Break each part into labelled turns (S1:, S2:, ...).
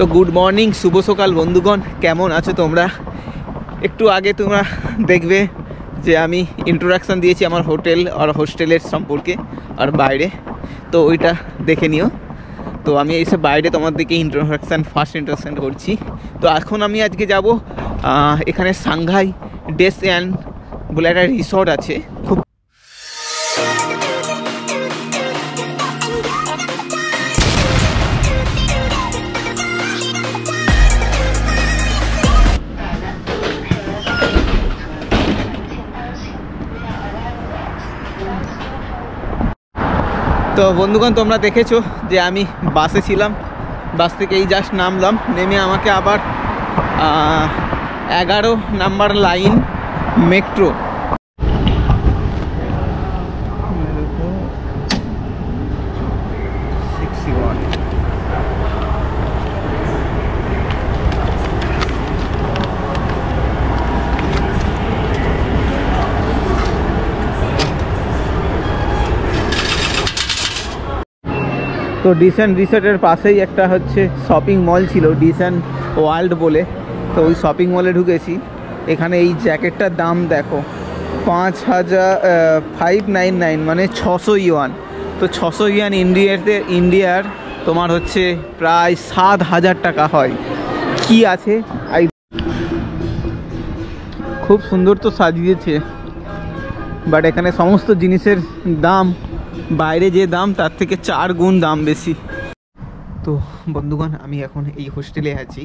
S1: তো good morning, শুভ সকাল বন্ধুগণ, কেমন আছো তোমরা? একটু আগে তোমরা দেখবে যে আমি ইন্ট্রোডাকশান দিয়েছি আমার হোটেল আর হোস্টেলের সম্পর্কে আর বাইরে, তো ওইটা দেখে নিও। তো আমি এসে বাইরে তোমাদেরকে ফার্স্ট ইন্ট্রোডাকশান করছি। তো এখন আমি আজকে যাব এখানে সাংঘাই ডেস অ্যান্ড বলে একটা রিসর্ট আছে, খুব তো বন্ধুগণ তোমরা দেখেছো যে আমি বাসে ছিলাম, বাস থেকে এই জাস্ট নামলাম, নেমে আমাকে আবার 11 নাম্বার লাইন মেট্রো তো ডিসেন্ট রিসর্টের পাশেই একটা হচ্ছে শপিং মল ছিল, ডিসেন্ট ওয়ার্ল্ড বলে। তো ওই শপিং মলে ঢুকেছি। এখানে এই জ্যাকেটটার দাম দেখো 5,599 মানে 600 ইউয়ান। তো 600 ইউয়ান ইন্ডিয়ার তোমার হচ্ছে প্রায় 7,000 টাকা হয়। কি আছে খুব সুন্দর তো সাজিয়েছে, বাট এখানে সমস্ত জিনিসের দাম বাইরে যে দাম তার থেকে 4 গুণ দাম বেশি। তো বন্ধুগণ আমি এখন এই হোস্টেলে আছি,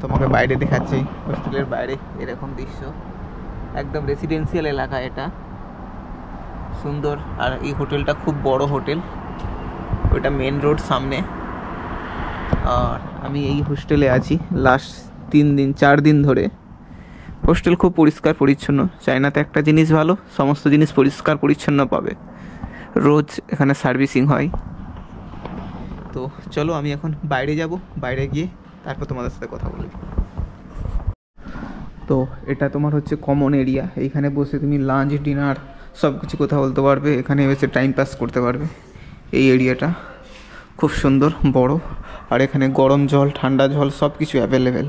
S1: তোমাকে বাইরে দেখাচ্ছি। হোস্টেলের বাইরে এরকম দৃশ্য, একদম রেসিডেন্সিয়াল এলাকা, এটা সুন্দর। আর এই হোটেলটা খুব বড় হোটেল, ওইটা মেন রোড সামনে। আর আমি এই হোস্টেলে আছি লাস্ট 4 দিন ধরে। হোস্টেল খুব পরিষ্কার পরিচ্ছন্ন। চায়নাতে একটা জিনিস ভালো, সমস্ত জিনিস পরিষ্কার পরিচ্ছন্ন পাবে। রোজ এখানে সার্ভিসিং হয়। তো চলো আমি এখন বাইরে যাব, বাইরে গিয়ে তারপর তোমাদের সাথে কথা বলি। তো এটা তোমার হচ্ছে কমন এরিয়া, এইখানে বসে তুমি লাঞ্চ ডিনার সব কিছু কথা বলতে পারবে, এখানে বসে টাইম পাস করতে পারবে। এই এরিয়াটা খুব সুন্দর বড়, আর এখানে গরম জল ঠান্ডা জল সব কিছু অ্যাভেলেবেল।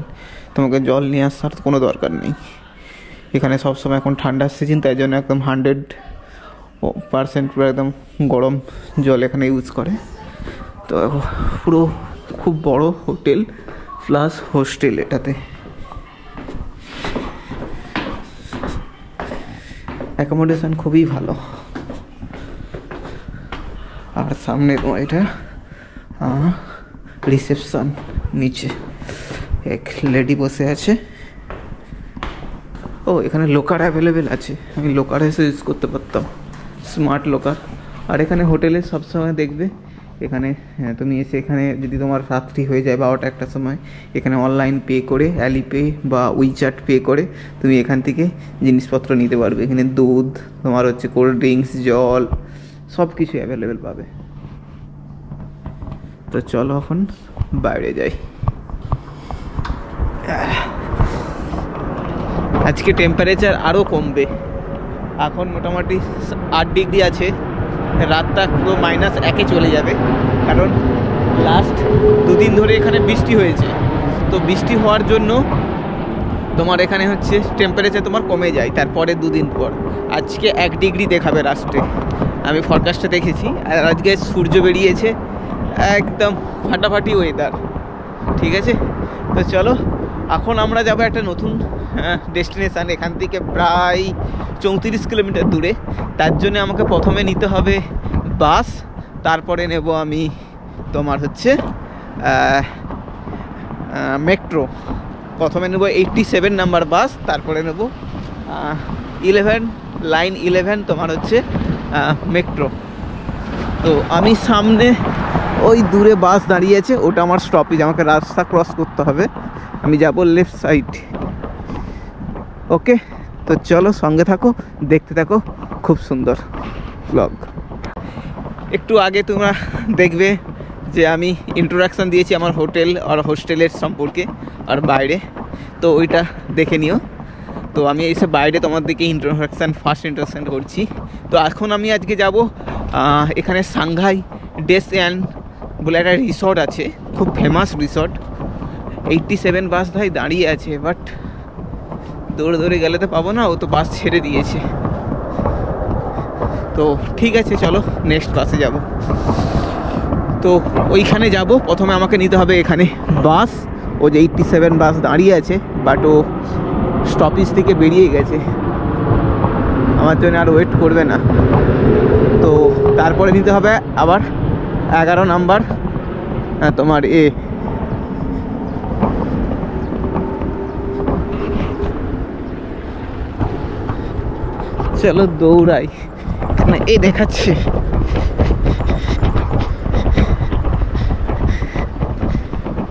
S1: তোমাকে জল নিয়ে আসার কোনো দরকার নেই। এখানে সবসময় এখন ঠান্ডার সিজন, তাই জন্য একদম 100% পুরো একদম গরম জল এখানে ইউজ করে। তো পুরো খুব বড় হোটেল প্লাস হোস্টেল এটাতে। অ্যাকোমোডেশন খুবই ভালো। আর সামনে এটা রিসেপশন, নিচে এক লেডি বসে আছে। ও এখানে লোকার অ্যাভেলেবেল আছে, আমি লোকার এসে ইউজ করতে পারতাম, স্মার্ট লোকার। আর এখানে হোটেলে সবসময় দেখবে এখানে তুমি এসে এখানে যদি তোমার রাত্রি হয়ে যায় 12টা 1টার সময়, এখানে অনলাইন পে করে অ্যালিপে বা উইচ্যাট পে করে তুমি এখান থেকে জিনিসপত্র নিতে পারবে। এখানে দুধ, তোমার হচ্ছে কোল্ড ড্রিঙ্কস, জল সব কিছু অ্যাভেলেবেল পাবে। তো চলো এখন বাইরে যাই। আজকে টেম্পারেচার আরও কমবে, এখন মোটামুটি 8 ডিগ্রি আছে, রাতটা পুরো -1 চলে যাবে। কারণ লাস্ট 2 দিন ধরে এখানে বৃষ্টি হয়েছে, তো বৃষ্টি হওয়ার জন্য তোমার এখানে হচ্ছে টেম্পারেচার তোমার কমে যায় তারপরে 2 দিন পর। আজকে 1 ডিগ্রি দেখাবে রাস্টে, আমি ফরকাস্টে দেখেছি। আর আজকে সূর্য বেরিয়েছে, একদম ফাটাফাটি ওয়েদার, ঠিক আছে। তো চলো এখন আমরা যাবো একটা নতুন ডেস্টিনেশান, এখান থেকে প্রায় 34 কিলোমিটার দূরে। তার জন্য আমাকে প্রথমে নিতে হবে বাস, তারপরে নেব আমি তোমার হচ্ছে মেট্রো। প্রথমে নেব 87 নাম্বার বাস, তারপরে নেব লাইন 11 তোমার হচ্ছে মেট্রো। তো আমি সামনে ওই দূরে বাস দাঁড়িয়ে আছে, ওটা আমার স্টপেজ, আমাকে রাস্তা ক্রস করতে হবে, আমি যাব লেফট সাইড। ওকে, তো চলো সঙ্গে থাকো, দেখতে থাকো, খুব সুন্দর ব্লগ। একটু আগে তোমরা দেখবে যে আমি ইন্ট্রোডাকশান দিয়েছি আমার হোটেল আর হোস্টেলের সম্পর্কে আর বাইরে, তো ওইটা দেখে নিও। তো আমি এসে বাইরে তোমাদেরকে ফার্স্ট ইন্ট্রোডাকশান করছি। তো এখন আমি আজকে যাব এখানে সাংঘাই ডেস অ্যান্ড বলে একটা রিসর্ট আছে, খুব ফেমাস রিসর্ট। 87 বাস ভাই দাঁড়িয়ে আছে, বাট দৌড়ে দৌড়ে গেলে তো পাবো না, ও তো বাস ছেড়ে দিয়েছে। তো ঠিক আছে, চলো নেক্সট বাসে যাব। তো ওইখানে যাব, প্রথমে আমাকে নিতে হবে এখানে বাস। ও যে 87 বাস দাঁড়িয়ে আছে, বাট ও স্টপেজ থেকে বেরিয়ে গেছে, আমার জন্য আর ওয়েট করবে না। তো তারপরে নিতে হবে আবার 11 নাম্বার তোমার চলো দৌড়াই, না এ দেখাচ্ছে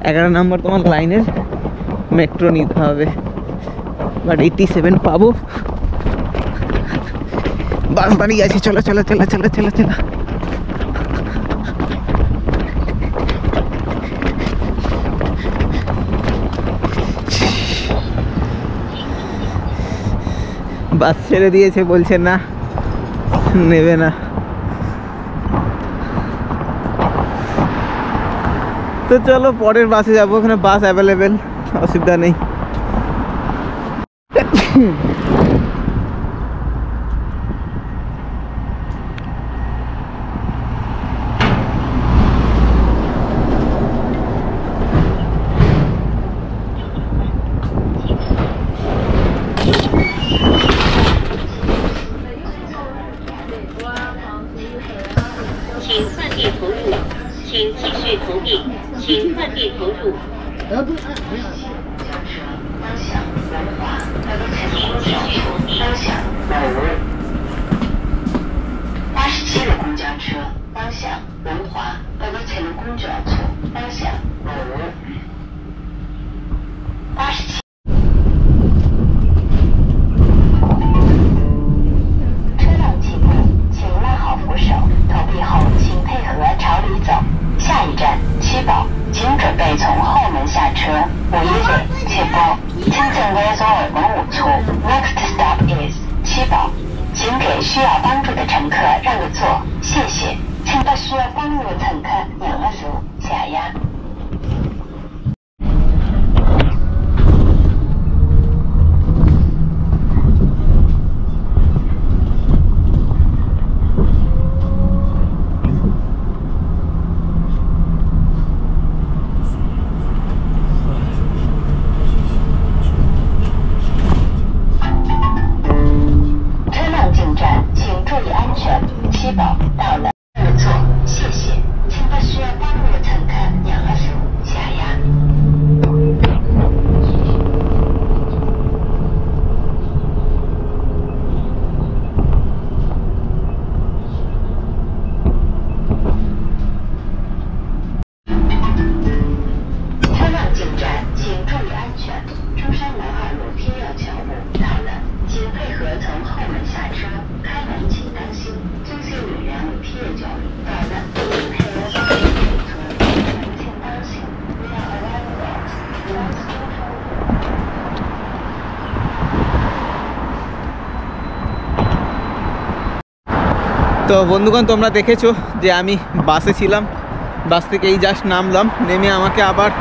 S1: 11 নাম্বার তোমার লাইনের মেট্রো নিতে হবে, বাট 87 পাবো। বাস দাঁড়িয়ে আছে, চলো চলো চলো চলো চলো চলো। বাস ছেড়ে দিয়েছে, বলছে না নেবে না। তো চলো পরের বাসে যাবো, ওখানে বাস অ্যাভেলেবেল, অসুবিধা নেই।
S2: Next stop is 七宝，请给需要帮助的乘客让个座，谢谢。请把需要帮助的乘客让个座，下呀。
S1: তো বন্ধুগণ, তোমরা দেখেছো যে আমি বাসে ছিলাম, বাস থেকে এই জাস্ট নামলাম, নেমে আমাকে আবার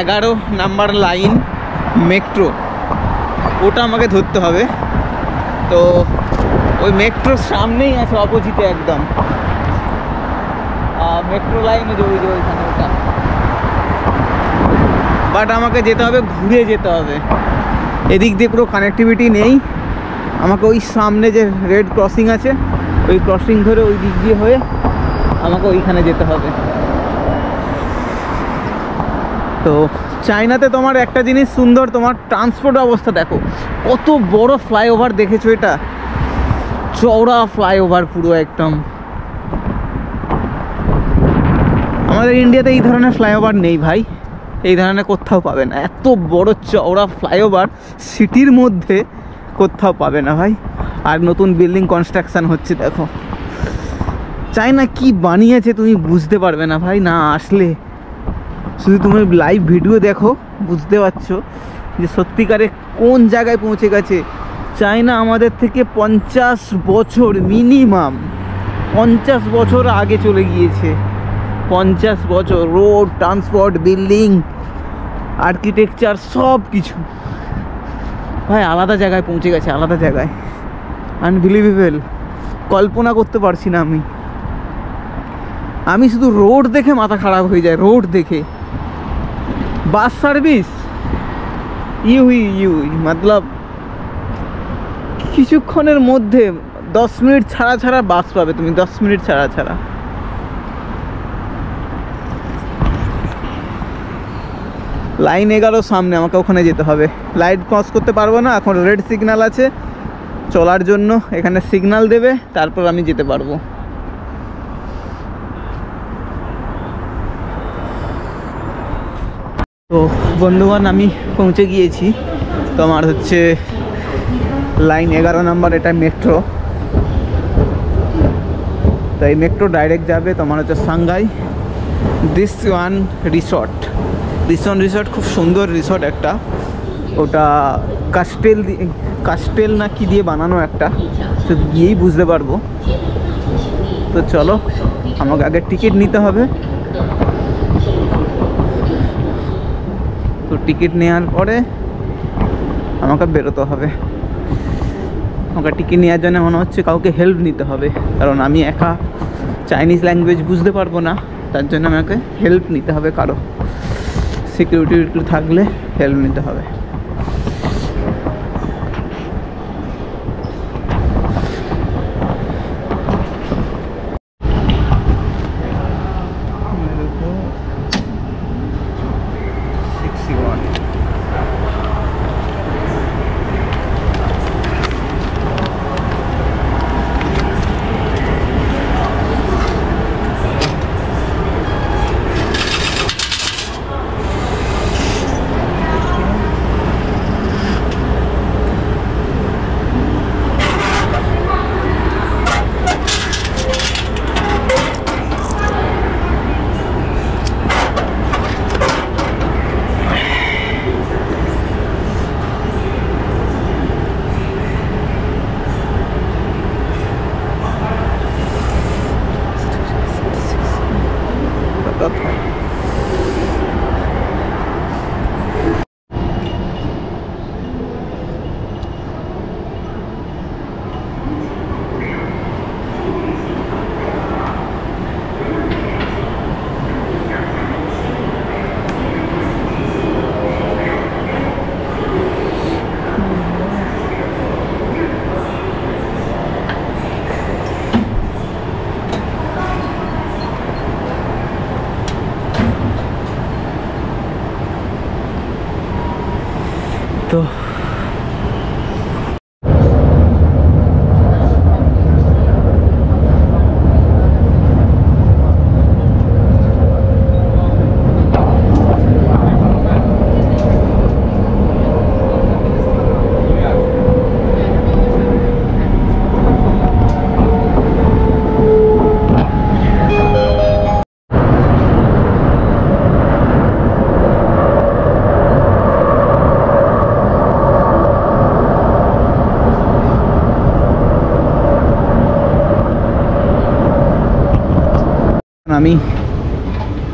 S1: 11 নাম্বার লাইন মেট্রো, ওটা আমাকে ধরতে হবে। তো ওই মেট্রোর সামনেই আছে, অপোজিটে একদম মেট্রো লাইন, যে ওইখানে ওটা, বাট আমাকে যেতে হবে, ঘুরে যেতে হবে, এদিক দিয়ে পুরো কানেক্টিভিটি নেই। আমাকে ওই সামনে যে রেড ক্রসিং আছে, ওই ক্রসিং ধরে ওই দিক দিয়ে হয়ে আমাকে ওইখানে যেতে হবে। তো চায়নাতে তোমার একটা জিনিস সুন্দর, তোমার ট্রান্সপোর্ট অবস্থা দেখো, কত বড় ফ্লাইওভার দেখেছো, এটা চওড়া ফ্লাইওভার পুরো একদম। আমাদের ইন্ডিয়াতে এই ধরনের ফ্লাইওভার নেই ভাই, এই ধরনের কোথাও পাবে না, এত বড় চওড়া ফ্লাইওভার সিটির মধ্যে কোথাও পাবে না ভাই। আর নতুন বিল্ডিং কনস্ট্রাকশন হচ্ছে, দেখো চায়না কি বানিয়েছে তুমি বুঝতে পারবে না ভাই, না আসলে শুধু তুমি লাইভ ভিডিও দেখো বুঝতে পারছো যে সত্যিকারে কোন জায়গায় পৌঁছে গেছে। চায়না আমাদের থেকে 50 বছর, মিনিমাম 50 বছর আগে চলে গিয়েছে 50 বছর, রোড, ট্রান্সপোর্ট, বিল্ডিং, আর্কিটেকচার, সব কিছু ভাই আলাদা জায়গায় পৌঁছে গেছে, আলাদা জায়গায়। আনবিলিভেবল, কল্পনা করতে পারছি না। আমি শুধু রোড দেখে মাথা খারাপ হয়ে যায়, রোড দেখে। বাস সার্ভিস ইউই মতলব কিছুক্ষণের মধ্যে 10 মিনিট ছাড়া ছাড়া বাস পাবে তুমি, 10 মিনিট ছাড়া ছাড়া। লাইন 11 সামনে, আমাকে ওখানে যেতে হবে। লাইট ক্রস করতে পারবো না, এখন রেড সিগন্যাল আছে চলার জন্য, এখানে সিগন্যাল দেবে, তারপর আমি যেতে পারবো। তো বন্ধুগণ আমি পৌঁছে গিয়েছি। তো আমার হচ্ছে লাইন 11 নাম্বার, এটা মেট্রো। তো এই মেট্রো ডাইরেক্ট যাবে তোমার হচ্ছে সাংঘাই দিসওয়ান রিসর্ট। খুব সুন্দর রিসর্ট একটা, ওটা কাস্টেল না কি দিয়ে বানানো একটা, তো গিয়েই বুঝতে পারবো। তো চলো, আমাকে আগে টিকিট নিতে হবে। তো টিকিট নেওয়ার পরে আমাকে বেরোতে হবে। আমাকে টিকিট নেওয়ার জন্য মনে হচ্ছে কাউকে হেল্প নিতে হবে, কারণ আমি একা চাইনিজ ল্যাঙ্গুয়েজ বুঝতে পারবো না, তার জন্য আমাকে হেল্প নিতে হবে, কারো সিকিউরিটি থাকলে হেল্প নিতে হবে।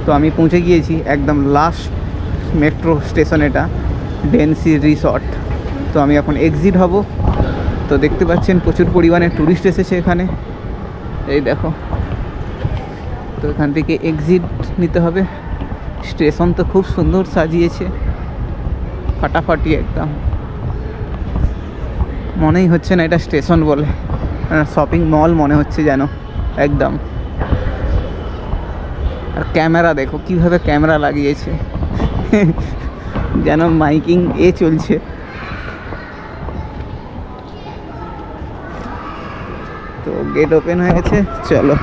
S1: তো আমি পৌঁছে গিয়েছি একদম লাস্ট মেট্রো স্টেশন, এটা ডেনসি রিসর্ট। তো আমি এখন এক্সিট হব। তো দেখতে পাচ্ছেন প্রচুর পরিমাণে ট্যুরিস্ট এসেছে এখানে, এই দেখো। তো এখান থেকে এক্সিট নিতে হবে। স্টেশন তো খুব সুন্দর সাজিয়েছে, ফাটাফাটি একদম, মনেই হচ্ছে না এটা স্টেশন বলে, শপিং মল মনে হচ্ছে যেন একদম। আর ক্যামেরা দেখো কিভাবে ক্যামেরা লাগিয়েছে, যেন মাইকিং চলছে। তো গেট ওপেন হয়ে গেছে, চলো।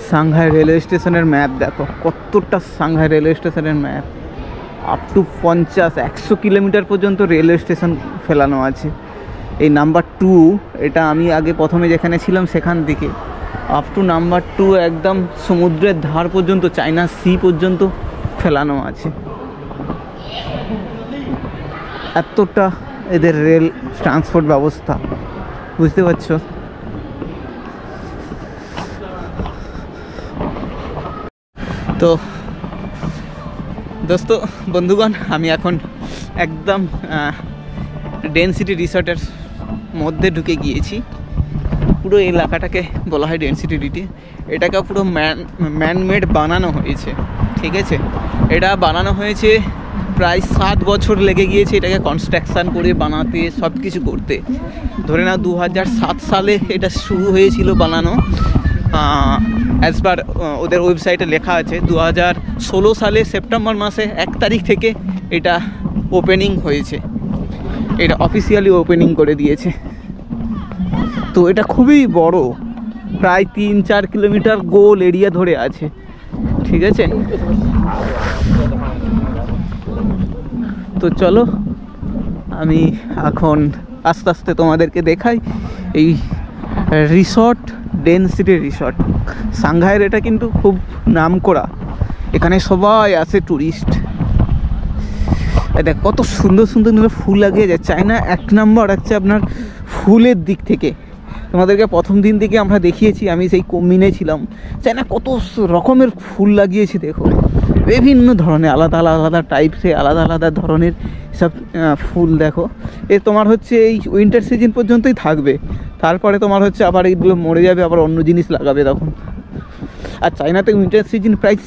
S1: সাংহাই রেলওয়ে স্টেশনের ম্যাপ দেখো, কতটা সাংহাই রেলওয়ে স্টেশনের ম্যাপ, আপ টু 50-100 কিলোমিটার পর্যন্ত রেলওয়ে স্টেশন ফেলানো আছে। এই নাম্বার 2, এটা আমি আগে প্রথমে যেখানে ছিলাম সেখান থেকে আপ টু নাম্বার 2 একদম সমুদ্রের ধার পর্যন্ত, চায়না সি পর্যন্ত ফেলানো আছে। এতটা এদের রেল ট্রান্সপোর্ট ব্যবস্থা, বুঝতে পারছো। তো দোস্ত বন্ধুগণ, আমি এখন একদম ডেনসিটি রিসর্টের মধ্যে ঢুকে গিয়েছি। পুরো এলাকাটাকে বলা হয় ডেনসিটি। এটাকে পুরো ম্যানমেড বানানো হয়েছে, ঠিক আছে। এটা বানানো হয়েছে প্রায় 7 বছর লেগে গিয়েছে এটাকে কনস্ট্রাকশান করে বানাতে, সব কিছু করতে। ধরে নাও 2007 সালে এটা শুরু হয়েছিল বানানো। অ্যাজ পার ওদের ওয়েবসাইটে লেখা আছে 2016 সালে সেপ্টেম্বর মাসে 1 তারিখ থেকে এটা ওপেনিং হয়েছে, এটা অফিসিয়ালি ওপেনিং করে দিয়েছে। তো এটা খুবই বড়, প্রায় 3-4 কিলোমিটার গোল এরিয়া ধরে আছে, ঠিক আছে। তো চলো আমি এখন আস্তে আস্তে তোমাদেরকে দেখাই এই রিসর্ট, ডেনসিটি রিসর্ট। সাংহাইয়ের এটা কিন্তু খুব নামকরা, এখানে সবাই আসে ট্যুরিস্ট। দেখ কত সুন্দর সুন্দর ফুল লাগিয়ে যায়। চায়না 1 নম্বর হচ্ছে আপনার ফুলের দিক থেকে। তোমাদেরকে প্রথম দিন থেকে আমরা দেখিয়েছি, আমি সেই কমিনে ছিলাম। চায়না কত রকমের ফুল লাগিয়েছি দেখো, বিভিন্ন ধরনের আলাদা আলাদা টাইপসে, আলাদা আলাদা ধরনের সব ফুল দেখো। তোমার হচ্ছে এই উইন্টার সিজন পর্যন্তই থাকবে, তারপরে তোমার হচ্ছে আবার এইগুলো মরে যাবে, আবার অন্য জিনিস লাগাবে তখন। আর চায়নাতে উইন্টার সিজন প্রায়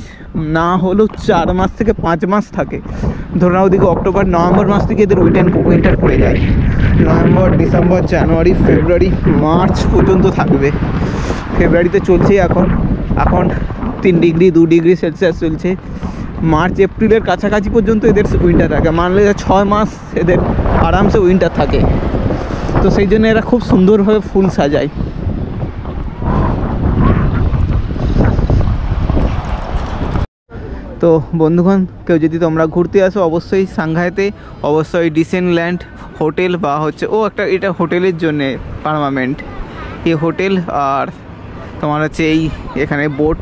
S1: না হলেও 4 মাস থেকে 5 মাস থাকে। ধরুন ওদিকে অক্টোবর নভেম্বর মাস থেকে এদের উইন্টার পড়ে যায়। নভেম্বর, ডিসেম্বর, জানুয়ারি, ফেব্রুয়ারি, মার্চ পর্যন্ত থাকবে। ফেব্রুয়ারিতে চলছে এখন 3 ডিগ্রি 2 ডিগ্রি সেলসিয়াস চলছে। মার্চ এপ্রিলের কাছাকাছি পর্যন্ত এদের উইন্টার থাকে, মানলে 6 মাস এদের আরামসে উইন্টার থাকে। তো সেই জন্য এরা খুব সুন্দরভাবে ফুল সাজায়। তো বন্ধুগণ, কেউ যদি তোমরা ঘুরতে আসো অবশ্যই সাংহাইতে অবশ্যই ডিসেন্টল্যান্ড হোটেল বা হচ্ছে এটা হোটেলের জন্যে পার্মানেন্ট এই হোটেল। আর তোমার হচ্ছে এখানে বোট,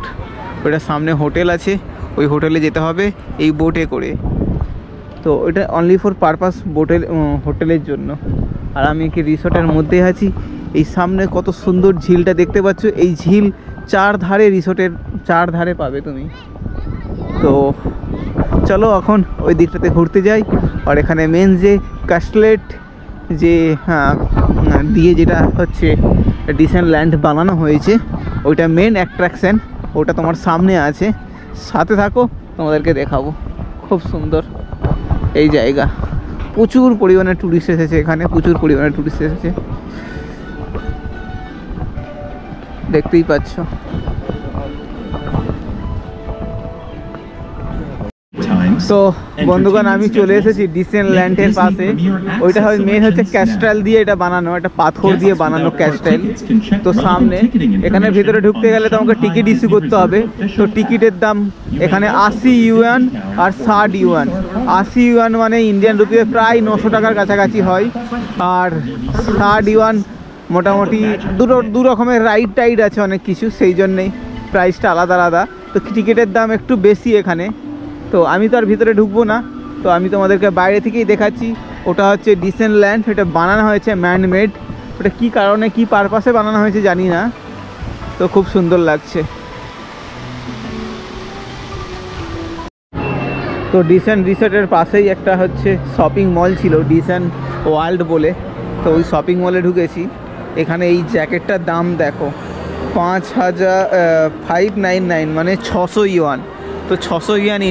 S1: ওইটা সামনে হোটেল আছে, ওই হোটেলে যেতে হবে এই বোটে করে। তো এটা অনলি ফর পারপাস হোটেলের জন্য। আর আমি কি রিসর্টের মধ্যে আছি। এই সামনে কত সুন্দর ঝিলটা দেখতে পাচ্ছ, এই ঝিল 4 ধারে, রিসর্টের 4 ধারে পাবে তুমি। তো চলো এখন ওই দিকটাতে ঘুরতে যাই। আর এখানে মেন যে কাস্টলেট যে দিয়ে যেটা হচ্ছে ডিসেন্টল্যান্ড বানানো হয়েছে, ওইটা মেন অ্যাট্রাকশান, ওটা তোমার সামনে আছে। সাথে থাকো, তোমাদেরকে দেখাবো। খুব সুন্দর এই জায়গা, প্রচুর পরিমাণে টুরিস্ট এসেছে এখানে, প্রচুর পরিমাণে টুরিস্ট এসেছে, দেখতেই পাচ্ছ। তো বন্ধুগণ, আমি চলে এসেছি ডিসেন্টল্যান্ডের পাশে। ওইটা হয় মেন হচ্ছে ক্যাস্ট্রাল দিয়ে এটা বানানো, এটা পাথর দিয়ে বানানো ক্যাস্ট্রাল। তো সামনে এখানে ভিতরে ঢুকতে গেলে তোমাকে টিকিট ইস্যু করতে হবে। তো টিকিটের দাম এখানে 80 ইউয়ান আর 60 ইউয়ান। 80 ইউয়ান মানে ইন্ডিয়ান রুপিতে প্রায় 900 টাকার কাছাকাছি হয়। আর 60 ইউয়ান মোটামুটি দু রকমের রাইড আছে অনেক কিছু, সেই জন্যেই প্রাইসটা আলাদা আলাদা। তো টিকিটের দাম একটু বেশি এখানে। তো আমি তো আর ভিতরে ঢুকবো না, তো আমি তোমাদেরকে বাইরে থেকেই দেখাচ্ছি। ওটা হচ্ছে ডিসেন্টল্যান্ড, এটা বানানো হয়েছে ম্যানমেড। ওটা কী কারণে, কী পারপাসে বানানো হয়েছে জানি না, তো খুব সুন্দর লাগছে। তো ডিসেন্ট রিসর্টের পাশেই একটা হচ্ছে শপিং মল ছিল, ডিসেন্ট ওয়ার্ল্ড বলে। তো ওই শপিং মলে ঢুকেছি। এখানে এই জ্যাকেটটার দাম দেখো, 599 মানে 600 ইউয়ান। তো 600 ইউয়ান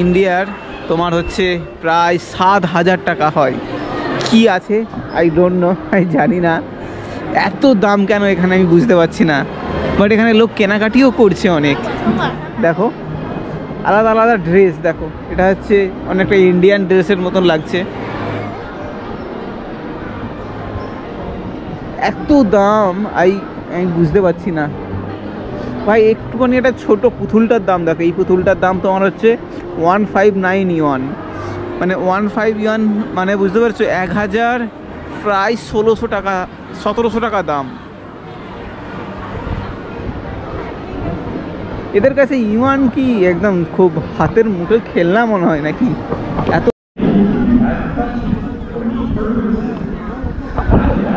S1: ইন্ডিয়ার তোমার হচ্ছে প্রায় 7000 টাকা হয়। কি আছে আই ডোন্ট নো, আমি জানি না এত দাম কেন এখানে, আমি বুঝতে পারছি না। বাট এখানে লোক কেনাকাটিও করছে অনেক। দেখো আলাদা আলাদা ড্রেস, দেখো এটা হচ্ছে অনেকটা ইন্ডিয়ান ড্রেসের মতন লাগছে। এত দাম আমি বুঝতে পারছি না ভাই। একটুখানি একটা ছোটো পুতুলটার দাম দেখো, এই পুতুলটার দাম তোমার হচ্ছে 159 ইউয়ান, মানে 15 ইউয়ান মানে বুঝতে পারছো 1000 প্রায় 1600 টাকা 1700 টাকা দাম। এদের কাছে ইউয়ান কি একদম খুব হাতের মুঠোয় খেলনা মনে হয় নাকি এত।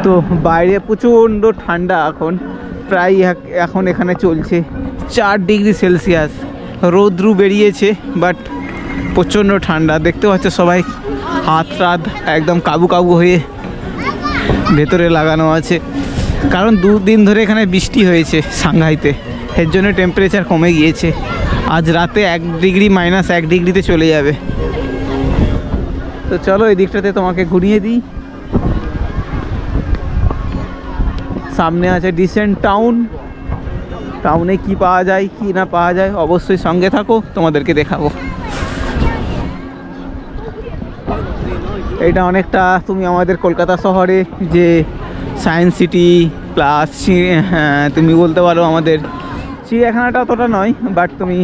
S1: তো বাইরে প্রচণ্ড ঠান্ডা এখন, প্রায় এখন এখানে চলছে 4 ডিগ্রি সেলসিয়াস। রৌদ্রু বেরিয়েছে, বাট প্রচণ্ড ঠান্ডা। দেখতে পাচ্ছ সবাই হাত রাত একদম কাবু কাবু হয়ে ভেতরে লাগানো আছে, কারণ 2 দিন ধরে এখানে বৃষ্টি হয়েছে সাংহাইতে, এর জন্য টেম্পারেচার কমে গিয়েছে। আজ রাতে 1 ডিগ্রি -1 ডিগ্রিতে চলে যাবে। তো চলো এই দিকটাতে তোমাকে ঘুরিয়ে দিই। সামনে আছে ডিসেন্ট টাউন। টাউনে কি পাওয়া যায় কি না পাওয়া যায় অবশ্যই সঙ্গে থাকো, তোমাদেরকে দেখাবো। এটা অনেকটা তুমি আমাদের কলকাতা শহরে যে সায়েন্স সিটি প্লাস তুমি বলতে পারো আমাদের চিড়িয়াখানাটা অতটা নয়, বাট তুমি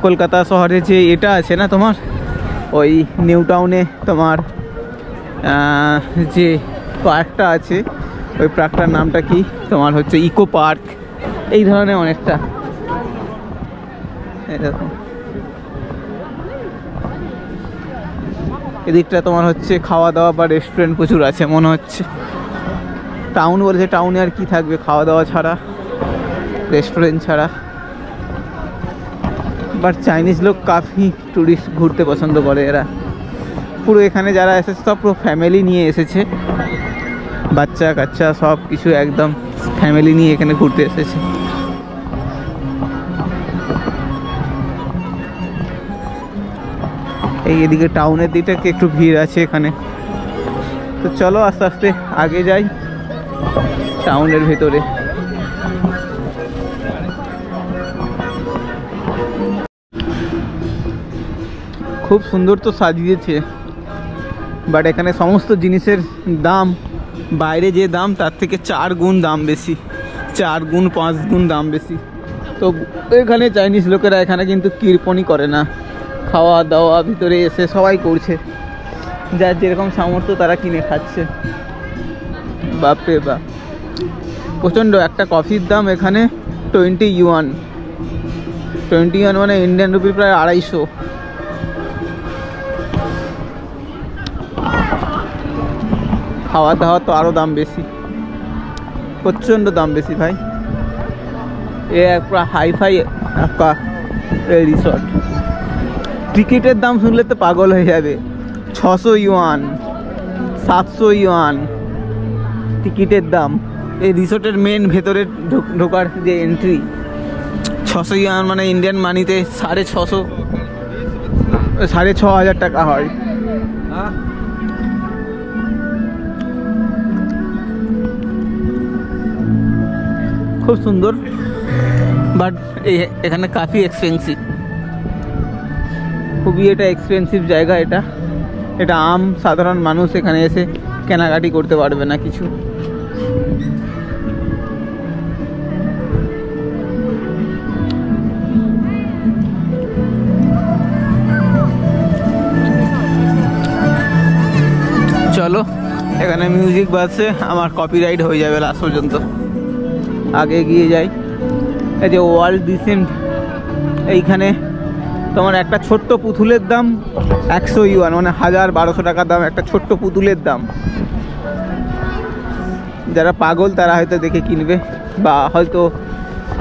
S1: কলকাতা শহরে যে এটা আছে না তোমার ওই নিউ টাউনে তোমার যে পার্কটা আছে, ওই পার্কটার নামটা কি তোমার হচ্ছে ইকো পার্ক, এই ধরনের অনেকটা। এরকম এদিকটা তোমার হচ্ছে খাওয়া দাওয়া বা রেস্টুরেন্ট প্রচুর আছে মনে হচ্ছে। টাউন বলেছে, টাউনে আর কি থাকবে খাওয়া দাওয়া ছাড়া, রেস্টুরেন্ট ছাড়া। বাট চাইনিজ লোক কাফি টুরিস্ট ঘুরতে পছন্দ করে এরা। পুরো এখানে যারা এসেছে সব পুরো ফ্যামিলি নিয়ে এসেছে, বাচ্চা কাচ্চা সব কিছু একদম ফ্যামিলি নিয়ে এখানে ঘুরতে এসেছে। এই এদিকে টাউনের দিকটা একটু ভিড় আছে এখানে। তো চলো আস্তে আস্তে আগে যাই টাউনের ভেতরে। খুব সুন্দর তো সাজিয়েছে, বাট এখানে সমস্ত জিনিসের দাম বাইরে যে দাম তার থেকে 4 গুণ দাম বেশি, 4 গুণ 5 গুণ দাম বেশি। তো এখানে চাইনিজ লোকেরা এখানে কিন্তু কৃপণই করে না, খাওয়া দাওয়া ভিতরে এসে সবাই করছে, যার যেরকম সামর্থ্য তারা কিনে খাচ্ছে। বাপরে বাপ প্রচণ্ড। একটা কফির দাম এখানে 20 ইউয়ান, 20 ইউয়ান মানে ইন্ডিয়ান রুপি প্রায় 250। খাওয়া দাওয়া তো আরও দাম বেশি, প্রচণ্ড দাম বেশি ভাই। এ একটা হাইফাই একটা রিসর্ট। টিকিটের দাম শুনলে তো পাগল হয়ে যাবে, 600 ইউয়ান 700 ইউয়ান টিকিটের দাম। এই রিসর্টের মেন ভেতরে ঢোকার যে এন্ট্রি 600 ইউয়ান মানে ইন্ডিয়ান মানিতে 6,500 টাকা হয়। খুব সুন্দর, বাট এখানে কাফি এক্সপেন্সিভ, খুবই এটা এক্সপেন্সিভ জায়গা। এটা সাধারণ মানুষ এখানে এসে কেনাকাটি করতে পারবে না কিছু। চলো এখানে মিউজিক বাজছে, আমার কপিরাইট হয়ে যাবে লাস্ট পর্যন্ত। আগে গিয়ে যাই। এই যে ওয়ার্ল্ড ডিসেন্ট, এইখানে তোমার একটা ছোট্ট পুতুলের দাম 100 ইউয়ান মানে 1000-1200 টাকা দাম একটা ছোট্ট পুতুলের দাম। যারা পাগল তারা হয়তো দেখে কিনবে বা হয়তো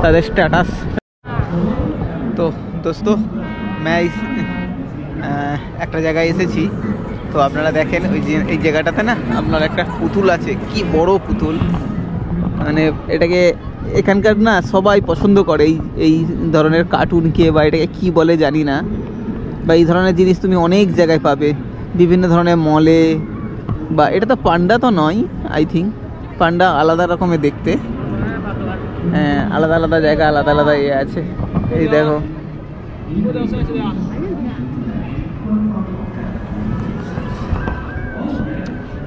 S1: তাদের স্ট্যাটাস। তো দোস্ত একটা জায়গায় এসেছি, তো আপনারা দেখেন ওই যে এই জায়গাটাতে না আপনার একটা পুতুল আছে, কি বড় পুতুল, মানে এটাকে এখানকার না সবাই পছন্দ করে এই ধরনের কার্টুনকে, বা এটাকে কী বলে জানি না, বা এই ধরনের জিনিস তুমি অনেক জায়গায় পাবে, বিভিন্ন ধরনের মলে। বা এটা তো পান্ডা তো নয়, আই থিঙ্ক পান্ডা আলাদা রকমের দেখতে। হ্যাঁ, আলাদা আলাদা জায়গা আলাদা আলাদা ইয়ে আছে। এই দেখো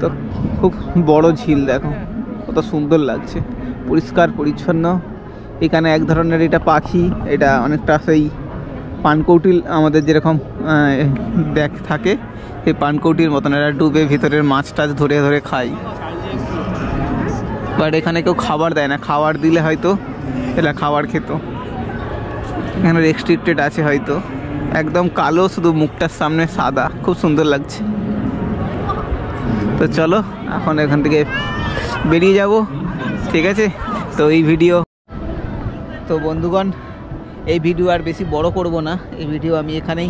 S1: তো খুব বড় ঝিল, দেখো কত সুন্দর লাগছে, পরিষ্কার পরিচ্ছন্ন। এখানে এক ধরনের এটা পাখি, এটা অনেকটা সেই পানকৌটিল আমাদের যেরকম দেখ থাকে, সেই পানকৌটির মতন এরা ডুবে ভিতরের মাছ টাছ ধরে ধরে খায়। বাট এখানে কেউ খাবার দেয় না, খাবার দিলে হয়তো এরা খাবার খেত। এখানে রেস্ট্রিক্টেড আছে হয়তো, একদম কালো, শুধু মুখটার সামনে সাদা, খুব সুন্দর লাগছে। তো চলো এখন এখান থেকে বেরিয়ে যাব, ঠিক আছে? তো এই ভিডিও তো বন্ধুগণ এই ভিডিও আর বেশি বড় করব না, এই ভিডিও আমি এখানেই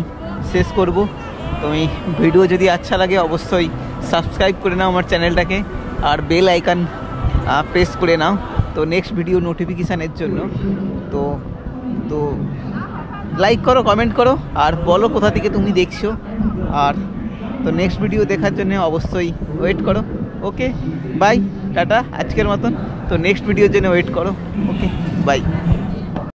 S1: শেষ করব। তুমি ভিডিও যদি আচ্ছা লাগে অবশ্যই সাবস্ক্রাইব করে নাও আমার চ্যানেলটাকে, আর বেল আইকন প্রেস করে নাও তো নেক্সট ভিডিও নোটিফিকেশানের জন্য। তো তো লাইক করো, কমেন্ট করো, আর বলো কোথা থেকে তুমি দেখছো। আর তো নেক্সট ভিডিও দেখার জন্য অবশ্যই ওয়েট করো। ওকে বাই, টাটা আজকের মতন। তো নেক্সট ভিডিওর জন্য ওয়েট করো। Okay bye.